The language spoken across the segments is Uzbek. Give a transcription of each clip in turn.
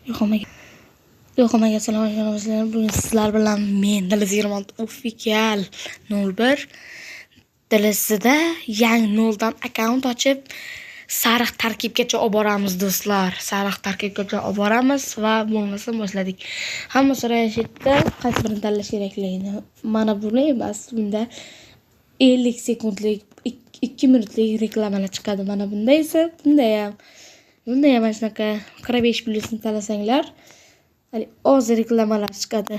Yo'qomaga assalomu alaykum. Bugun sizlar bilan men Diliz 26 official 01 Dilizda yangi noldan akkaunt ochib sariq tarkibgacha olib boramiz do'stlar. Sariq tarkibgacha olib boramiz va bo'lmasa boshladik. Hamma so'rayapti, qaysi birini tanlash kerakligini. Mana buni emas, bunda 50 sekundlik 2 minutlik reklamalar chiqadi. Mana bunda esa bunda ham mana shunaqa 45 plyusni tanlasanglar hozir reklamalar chiqadi.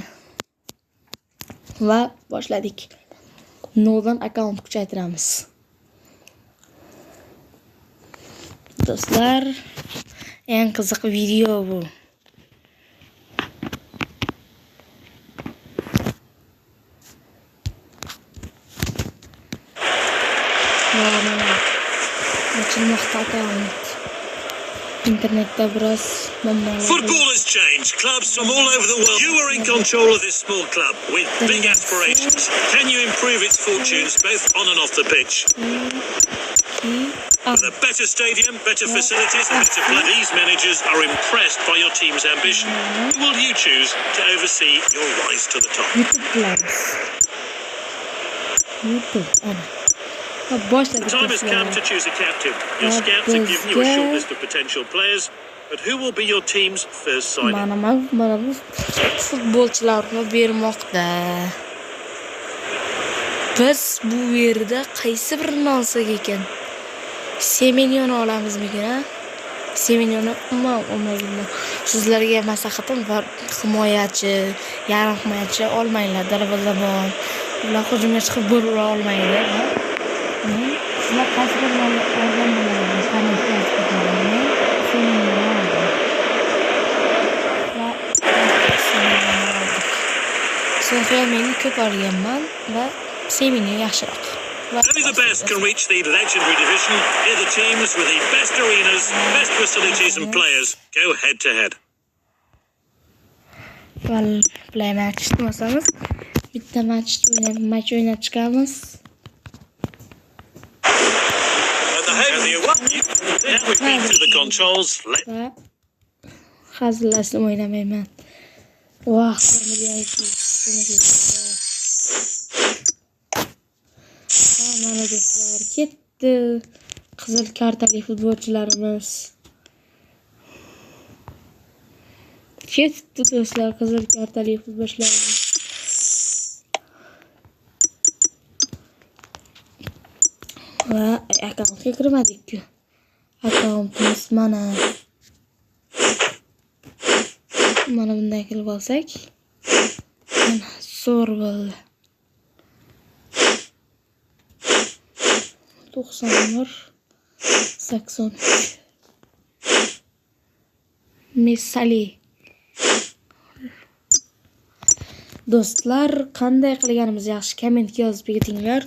Va boshladik. Noldan akkaunt kuchaytiramiz. Do'stlar, eng qiziq video bu. Internetda biroz muammolar. Football has changed. Clubs from all over the world. You are in control of this small club with big aspirations. Can you improve its fortunes both on and off the pitch? With a better stadium, better facilities and better play, these managers are impressed by your team's ambition. Who will you choose to oversee your rise to the top? The time has come to choose a captain. Your scouts have given you a short list of potential players, but who will be your team's first signing? Mana bu futbolchilarni bermoqda. Biz bu yerda qaysi birini olsak ekan? Semenyoni olamizmikin, ha? Semenyoni umuman sizlarga maslahatim bor. Himoyachi, yarim himoyachi olmanglar, darvozabon. Ular hujumga chiqib gol ura olmaydi, ha? Sizlar qaysi birini olgan bo'lardingiz? Qani Semenyoni ko'p olganman va Semenyo yaxshiroq. Only the best can reach the legendary division. Here the teams with the best arenas, best facilities and players go head to head. Well, play match masalamiz. Bitta match o'ynab chiqamiz. Now we've been to the controls. Hazırlasın oynamayman. Vah, mana do'stlar, ketdi. Qizil kartali futbolchilarimiz. Ketdi do'stlar, qizil kartali futbolchilarimiz. Va akkauntga kirmadik-ku. Akkauntimiz mana bunday qilib olsak, mana zo'r bo'ldi. 91 83 Misali. Do'stlar, qanday qilganimiz yaxshi? Kommentga yozib ketinglar.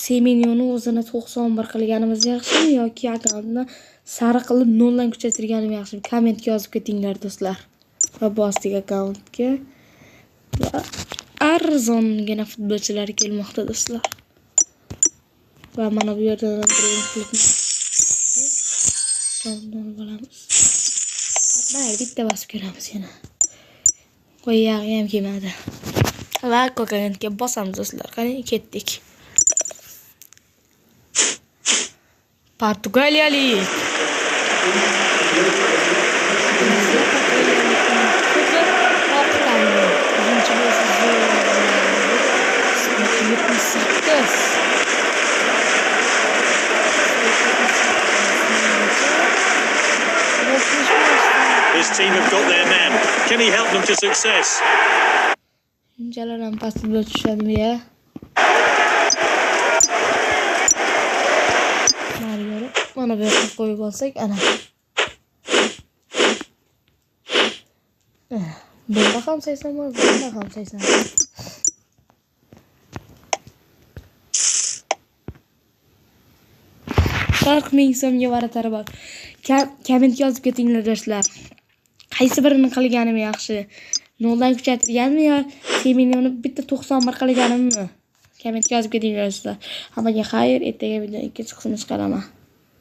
Semenyoni o'zini 91 qilganimiz yaxshimi yoki akkauntni sariq qilib noldan kuchaytirganimiz yaxshimi? Kommentga yozib ketinglar do'stlar. Va bosdik akkauntga. Va arzongina futbolchilar kelmoqda do'stlar. Va mana bu yerdan olamiz. Mana bitta bosib ko'ramiz yana. Qo'yag'i ham kelmadi. Va ko'kaganga bosamiz do'stlar. Qani ketdik. Portugaliyalik. This team have got their man. Can he help them to success? Jalaram pastga tushadimi ya? Mana bu yerga qo'yib olsak, ana. Bunda ham 80 bor, bunda ham 80. Farq ming so'mga baratari bor. Kommentga yozib ketinglar do'stlar. Qaysi birini qilganim yaxshi? Noldan kuchaytirganmi yo Semenyoni bitta 91 qilganimmi? Kommentga yozib ketinglar do'stlar. Hammaga xayr, ertaga videoning ikkinchi qismini chiqaraman.